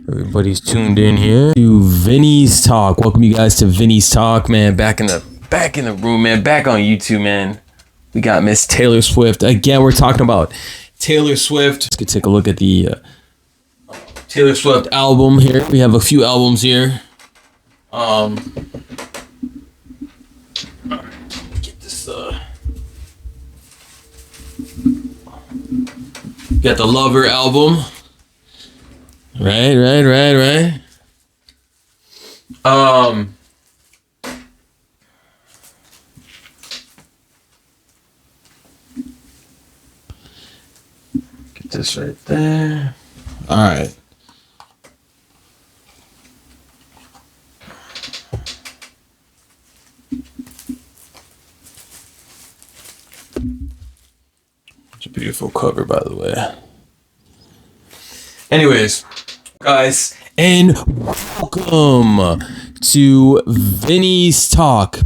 Everybody's tuned in here to Vinnies Talk. Welcome you guys to Vinnies Talk, man. Back in the room, man. Back on YouTube, man. We got Miss Taylor Swift again. We're talking about Taylor Swift. Let's go take a look at the Taylor Swift album here. We have a few albums here. Get this. Got the Lover album. Right. Get this right there. All right. It's a beautiful cover, by the way. Anyways, guys, and welcome to Vinny's Talk.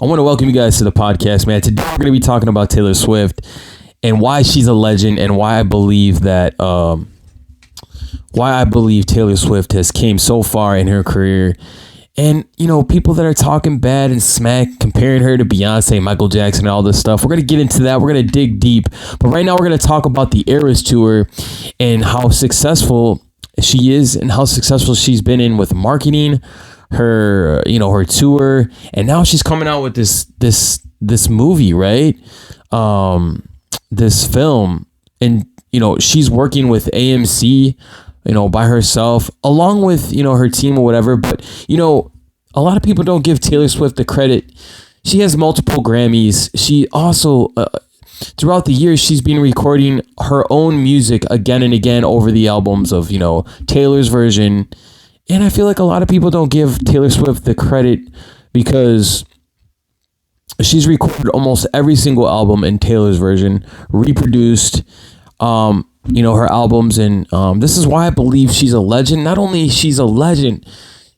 I want to welcome you guys to the podcast, man. Today we're going to be talking about Taylor Swift and why she's a legend and why I believe that Taylor Swift has came so far in her career. And, you know, people that are talking bad and smack, comparing her to Beyonce, Michael Jackson, and all this stuff. We're going to get into that. We're going to dig deep. But right now we're going to talk about the Eras Tour and how successful she is and how successful she's been in with marketing, her tour. And now she's coming out with this movie, right? This film. And, you know, she's working with AMC, by herself, along with, her team or whatever. But, a lot of people don't give Taylor Swift the credit. She has multiple Grammys. She also, throughout the years, she's been recording her own music again and again over the albums of, Taylor's version. And I feel like a lot of people don't give Taylor Swift the credit because she's recorded almost every single album in Taylor's version, reproduced, her albums. And this is why I believe she's a legend. Not only she's a legend,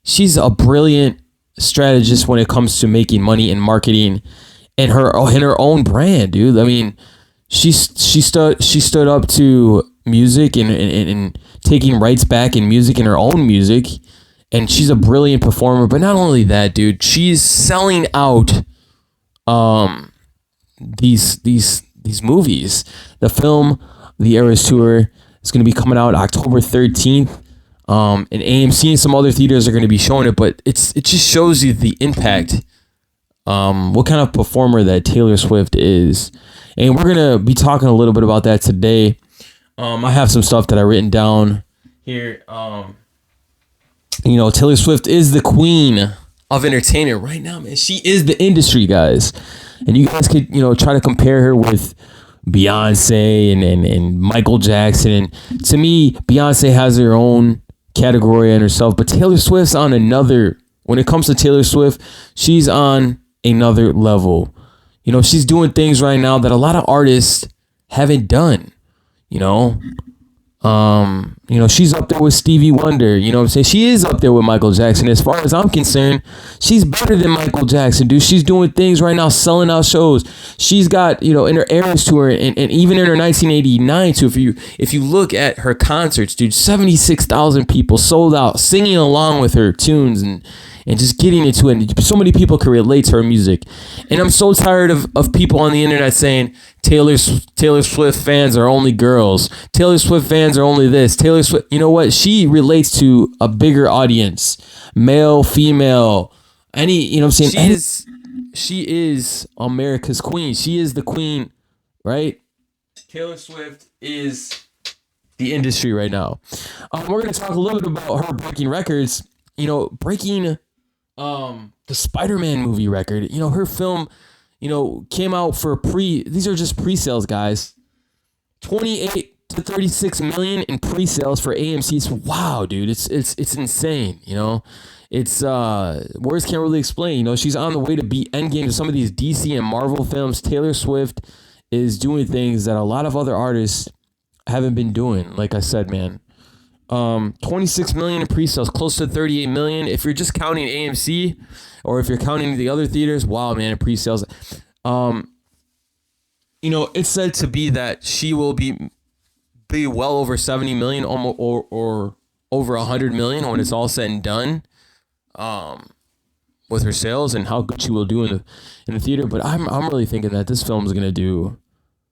she's a brilliant strategist when it comes to making money and marketing and her own brand, dude. I mean, she stood up to music and taking rights back in music and her own music. And she's a brilliant performer. But not only that, dude, she's selling out these movies. The film, The Eras Tour, is going to be coming out October 13th. And AMC and some other theaters are going to be showing it, but it just shows you the impact, what kind of performer that Taylor Swift is. And we're going to be talking a little bit about that today. I have some stuff that I've written down here. Taylor Swift is the queen of entertainment right now, man. She is the industry, guys. And you guys could, try to compare her with Beyonce and Michael Jackson. And to me, Beyonce has her own category in herself, but Taylor Swift's on another. When it comes to Taylor Swift, she's on another level. She's doing things right now that a lot of artists haven't done. She's up there with Stevie Wonder. You know what I'm saying? She is up there with Michael Jackson. As far as I'm concerned, she's better than Michael Jackson, dude. She's doing things right now, selling out shows. She's got, in her Eras Tour and even in her 1989 tour, if you look at her concerts, dude, 76,000 people sold out, singing along with her tunes and just getting into it. And so many people can relate to her music. And I'm so tired of people on the internet saying Taylor Swift fans are only girls. Taylor Swift fans are only this. Taylor Swift, you know what? She relates to a bigger audience, male, female, any, you know what I'm saying? She is America's queen. She is the queen, right? Taylor Swift is the industry right now. We're going to talk a little bit about her breaking records, breaking the Spider-Man movie record. Her film, came out for these are just pre-sales, guys. 28 to 36 million in pre-sales for AMC. It's wow, dude. It's insane, It's words can't really explain. She's on the way to beat Endgame to some of these DC and Marvel films. Taylor Swift is doing things that a lot of other artists haven't been doing. Like I said, man. 26 million in pre-sales, close to 38 million. If you're just counting AMC or if you're counting the other theaters, wow, man, in pre-sales. It's said to be that she will be well over 70 million or over 100 million when it's all said and done, with her sales and how good she will do in the theater. But I'm really thinking that this film is gonna do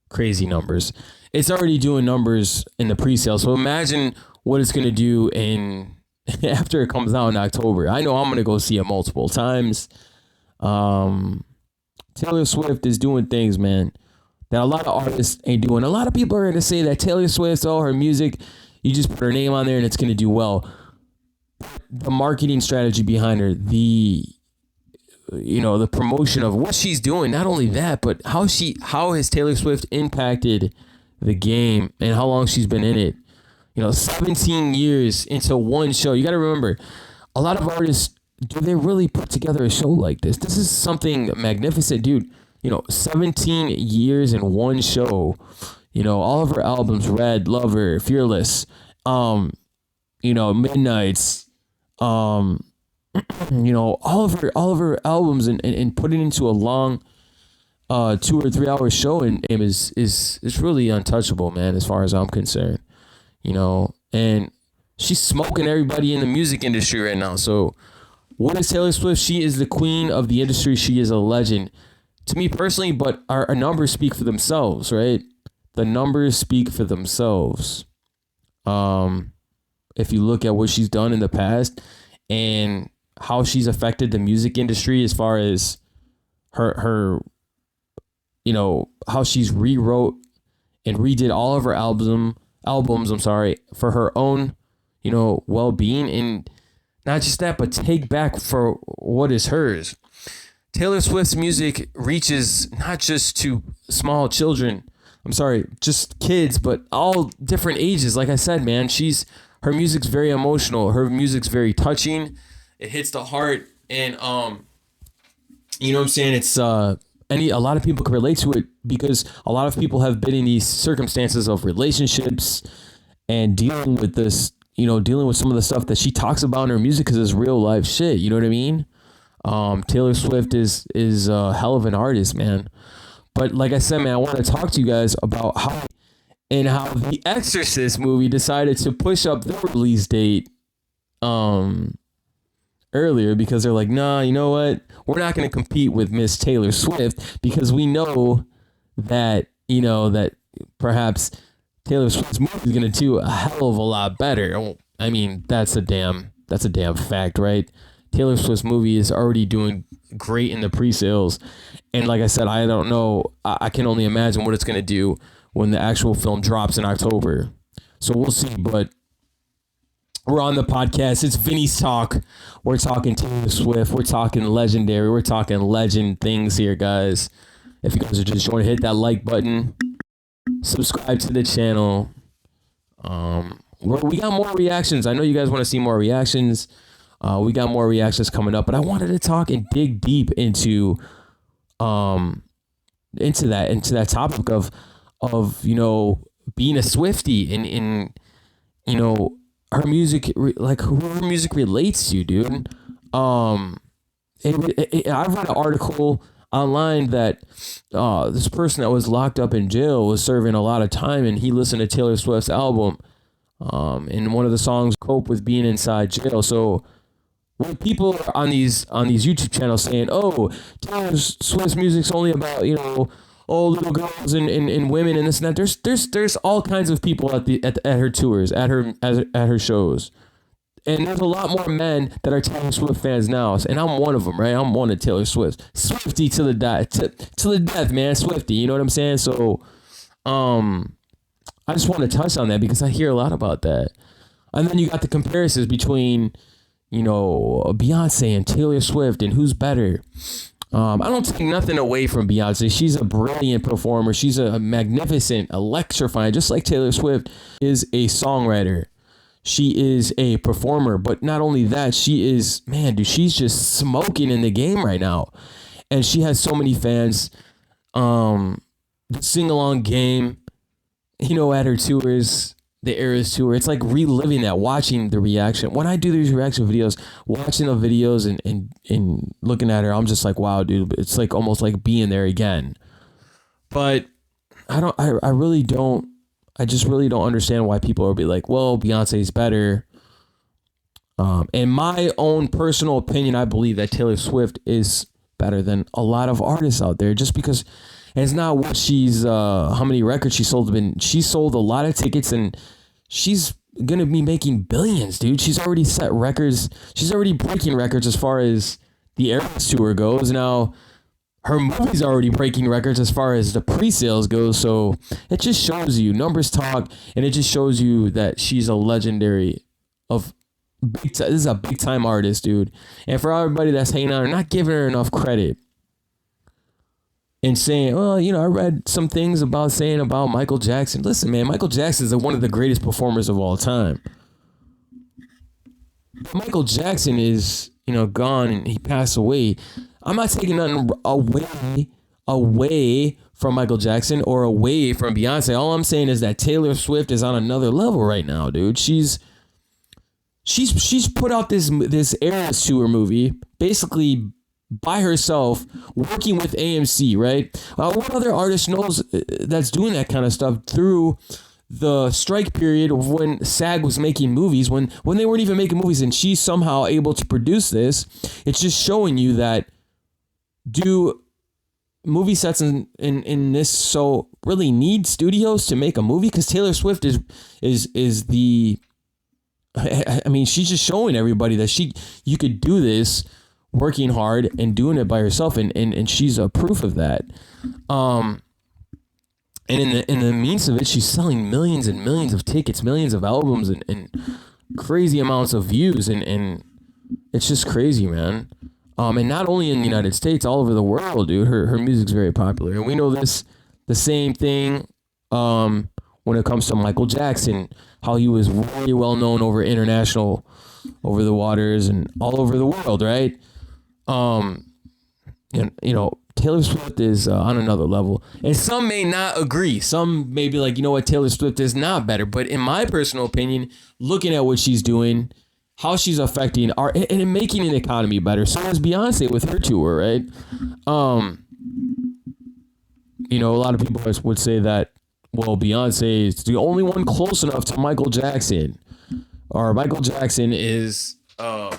crazy numbers. It's already doing numbers in the pre-sale, so imagine what it's gonna do in after it comes out in October. I know I'm gonna go see it multiple times. Taylor Swift is doing things, man, that a lot of artists ain't doing. A lot of people are going to say that Taylor Swift, her music, you just put her name on there and it's going to do well. The marketing strategy behind her, the promotion of what she's doing, not only that, but how has Taylor Swift impacted the game and how long she's been in it. 17 years into one show. You got to remember, a lot of artists, do they really put together a show like this? This is something magnificent, dude. 17 years in one show. All of her albums, Red, Lover, Fearless, Midnights, all of her albums and put it into a long 2 or 3 hour show and is really untouchable, man, as far as I'm concerned. And she's smoking everybody in the music industry right now. So what is Taylor Swift? She is the queen of the industry. She is a legend to me personally, but our numbers speak for themselves, right? The numbers speak for themselves. If you look at what she's done in the past and how she's affected the music industry as far as her how she's rewrote and redid all of her albums, for her own, well-being, and not just that, but take back for what is hers. Taylor Swift's music reaches not just to small children, just kids, but all different ages. Like I said, man, her music's very emotional. Her music's very touching. It hits the heart, and you know what I'm saying? It's a lot of people can relate to it because a lot of people have been in these circumstances of relationships and dealing with this, dealing with some of the stuff that she talks about in her music because it's real life shit. You know what I mean? Taylor Swift is a hell of an artist, man. But like I said, man, I want to talk to you guys about how the Exorcist movie decided to push up the release date earlier because they're like, nah, you know what? We're not going to compete with Miss Taylor Swift because we know that, that perhaps Taylor Swift's movie is going to do a hell of a lot better. I mean, that's a damn fact, right? Taylor Swift's movie is already doing great in the pre-sales. And like I said, I don't know. I can only imagine what it's going to do when the actual film drops in October. So we'll see. But we're on the podcast. It's Vinnies Talk. We're talking Taylor Swift. We're talking legendary. We're talking legend things here, guys. If you guys are just joining, hit that like button. Subscribe to the channel. We got more reactions. I know you guys want to see more reactions. We got more reactions coming up, but I wanted to talk and dig deep into that topic of being a Swiftie and her music, like who her music relates to, dude. I read an article online that this person that was locked up in jail was serving a lot of time, and he listened to Taylor Swift's album, and one of the songs cope with being inside jail. So when people are on these YouTube channels saying, "Oh, Taylor Swift's music's only about little girls and women and this and that," there's all kinds of people at her tours, at her shows, and there's a lot more men that are Taylor Swift fans now, and I'm one of them, right? I'm one of Taylor Swift, Swiftie to the death, man, Swiftie. You know what I'm saying? So, I just want to touch on that because I hear a lot about that, and then you got the comparisons between Beyonce and Taylor Swift and who's better. I don't take nothing away from Beyonce. She's a brilliant performer. She's a magnificent, electrifying, just like Taylor Swift is a songwriter. She is a performer, but not only that, she's just smoking in the game right now. And she has so many fans. The sing-along game, at her tours, the Eras tour, it's like reliving that, watching the reaction. When I do these reaction videos, watching the videos and looking at her, I'm just like, wow, dude, it's like almost like being there again. But I just really don't understand why people are be like, well, Beyonce's better. In my own personal opinion, I believe that Taylor Swift is better than a lot of artists out there, just because it's not what she's how many records she sold. She sold a lot of tickets, and she's gonna be making billions, dude. She's already set records. She's already breaking records as far as the Eras tour goes. Now her movie's already breaking records as far as the pre-sales goes. So it just shows you numbers talk, and it just shows you that she's a legendary of this is a big time artist, dude. And for everybody that's hating on her, not giving her enough credit and saying, well, I read some things about Michael Jackson. Listen, man, Michael Jackson is one of the greatest performers of all time. Michael Jackson is, gone and he passed away. I'm not taking nothing away from Michael Jackson or away from Beyonce. All I'm saying is that Taylor Swift is on another level right now, dude. She's put out this Eras Tour movie basically by herself, working with AMC, right? What other artist knows that's doing that kind of stuff through the strike period of when SAG was making movies, when they weren't even making movies, and she's somehow able to produce this? It's just showing you that, do movie sets in this so really need studios to make a movie? Because Taylor Swift is the, I mean, she's just showing everybody that you could do this working hard and doing it by herself, and she's a proof of that. And in the means of it, she's selling millions and millions of tickets, millions of albums, and crazy amounts of views, and it's just crazy, man. And not only in the United States, all over the world, dude. Her music's very popular, and we know the same thing when it comes to Michael Jackson, how he was very well known over the waters and all over the world, right? Taylor Swift is on another level, and some may not agree. Some may be like, Taylor Swift is not better. But in my personal opinion, looking at what she's doing, how she's affecting art and making an economy better. So is Beyonce with her tour, right? A lot of people would say that, well, Beyonce is the only one close enough to Michael Jackson, or Michael Jackson is, the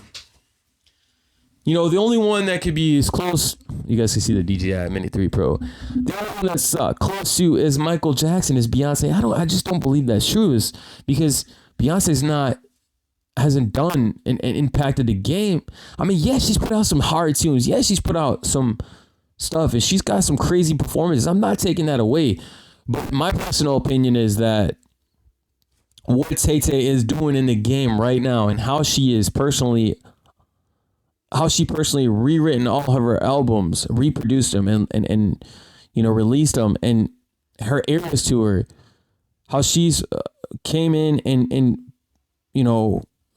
only one that could be as close. You guys can see the DJI Mini 3 Pro. The only one that's close to is Michael Jackson is Beyonce. I just don't believe that's true, is because Beyonce's hasn't done and impacted the game. I mean, yeah, she's put out some hard tunes. Yeah, she's put out some stuff, and she's got some crazy performances. I'm not taking that away. But my personal opinion is that what Tay Tay is doing in the game right now, and how she personally rewritten all of her albums, reproduced them, and released them, and her Eras tour, how she's came in and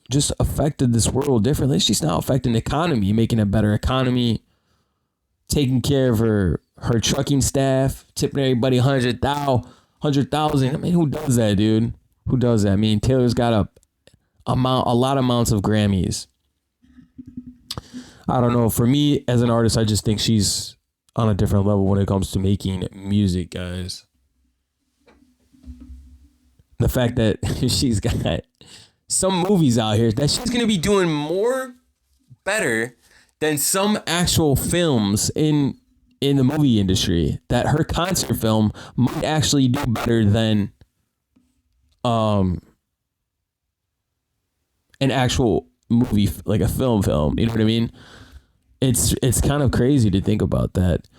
just affected this world differently. She's now affecting the economy, making a better economy, taking care of her trucking staff, tipping everybody 100,000. I mean, who does that, dude? Who does that? I mean, Taylor's got a lot of amounts of Grammys. I don't know. For me, as an artist, I just think she's on a different level when it comes to making music, guys. The fact that she's got some movies out here that she's going to be doing better than some actual films in the movie industry, that her concert film might actually do better than an actual movie, like a film, you know what I mean? It's kind of crazy to think about that.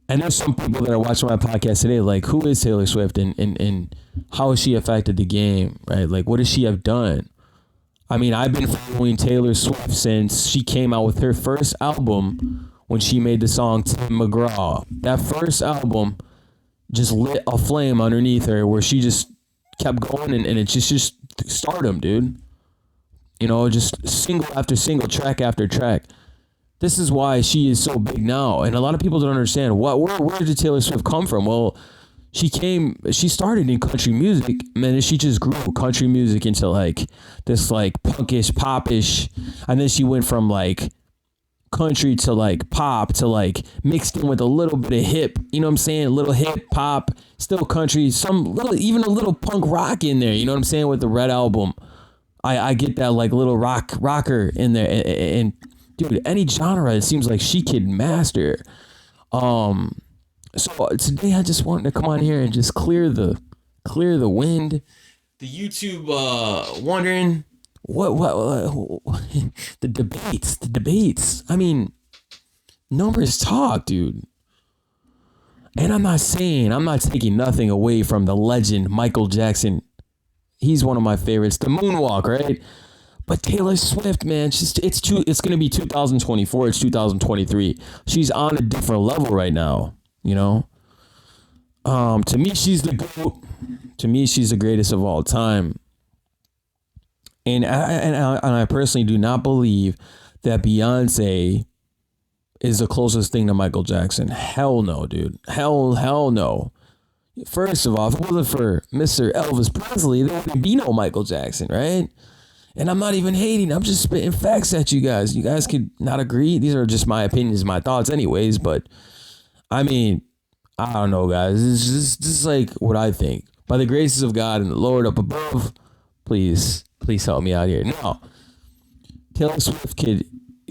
And there's some people that are watching my podcast today, like, who is Taylor Swift and how has she affected the game, right? Like, what does she have done? I mean, I've been following Taylor Swift since she came out with her first album, when she made the song Tim McGraw. That first album just lit a flame underneath her, where she just kept going, and it's just stardom, dude. Just single after single, track after track. This is why she is so big now. And a lot of people don't understand where did Taylor Swift come from? Well, she started in country music, and then she just grew country music into like this like punkish, popish, and then she went from like country to like pop to like mixed in with a little bit of hip, you know what I'm saying? A little hip pop, still country, even a little punk rock in there, you know what I'm saying? With the Red album. I get that like little rocker in there, and dude, any genre it seems like she could master. So today I just wanted to come on here and just clear the wind. The YouTube wondering what the debates. I mean, numbers talk, dude. And I'm not taking nothing away from the legend Michael Jackson. He's one of my favorites. The moonwalk, right? But Taylor Swift, man, it's gonna be 2024. It's 2023. She's on a different level right now. You know. To me, she's the GOAT. To me, she's the greatest of all time. And I personally do not believe that Beyonce is the closest thing to Michael Jackson. Hell no, dude. Hell no. First of all, if it wasn't for Mr. Elvis Presley, there wouldn't be no Michael Jackson, right? And I'm not even hating. I'm just spitting facts at you guys. You guys could not agree. These are just my opinions, my thoughts anyways. But, I mean, I don't know, guys. It's just like what I think. By the graces of God and the Lord up above, please help me out here. Now, Taylor Swift could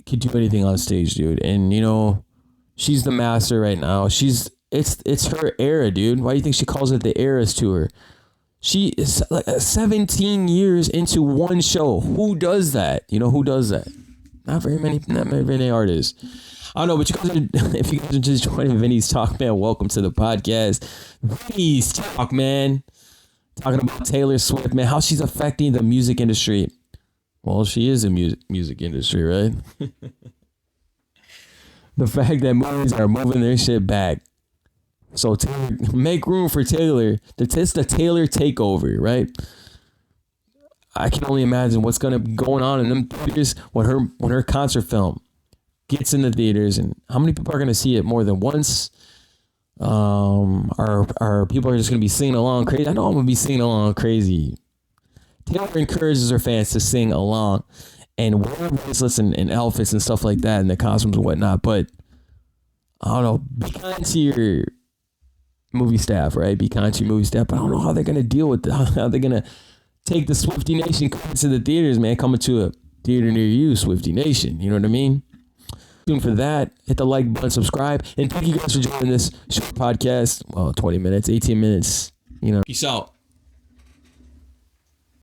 do anything on stage, dude. And, you know, she's the master right now. It's her era, dude. Why do you think she calls it the Eras Tour? She is like 17 years into one show. Who does that? You know, who does that? Not very many artists. I don't know, but if you guys are just joining Vinnies Talk, man, welcome to the podcast. Vinnies Talk, man. Talking about Taylor Swift, man, how she's affecting the music industry. Well, she is a music industry, right? The fact that movies are moving their shit back. So Taylor, make room for Taylor. It's the Taylor takeover, right? I can only imagine what's going to be going on in them theaters when her concert film gets in the theaters, and how many people are going to see it more than once? Are people are just going to be singing along crazy? I know I'm going to be singing along crazy. Taylor encourages her fans to sing along and wear bracelets and outfits and stuff like that, and the costumes and whatnot. But I don't know, be kind to your movie staff, right? Be kind to your movie staff. But I don't know how they're going to deal with that. How they're going to take the Swifty Nation coming to the theaters, man. Coming to a theater near you, Swifty Nation. You know what I mean? Tune for that. Hit the like button, subscribe. And thank you guys for joining this short podcast. Well, 20 minutes, 18 minutes. You know. Peace out.